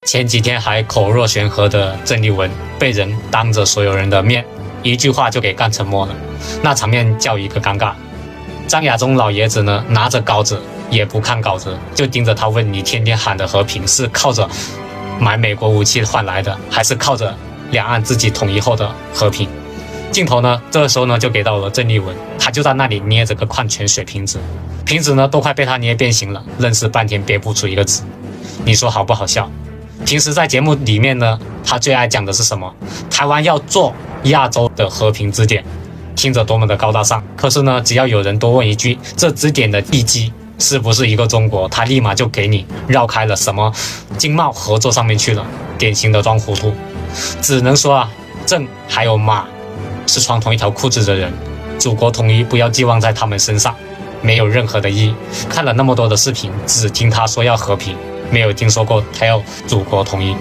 前几天还口若悬河的郑丽文，被人当着所有人的面一句话就给干沉默了，那场面叫一个尴尬。张亚中老爷子呢，拿着稿子也不看稿子，就盯着他问：你天天喊的和平是靠着买美国武器换来的，还是靠着两岸自己统一后的和平？镜头呢，这个时候呢就给到了郑丽文，他就在那里捏着个矿泉水瓶子，瓶子呢都快被他捏变形了，愣是半天憋不出一个字。你说好不好笑？平时在节目里面呢，他最爱讲的是什么？台湾要做亚洲的和平支点，听着多么的高大上。可是呢，只要有人多问一句，这支点的地基是不是一个中国，他立马就给你绕开了什么经贸合作上面去了，典型的装糊涂。只能说啊，郑还有马是穿同一条裤子的人，祖国统一不要寄望在他们身上，没有任何的意义。看了那么多的视频，只听他说要和平，没有听说过他要祖国统一。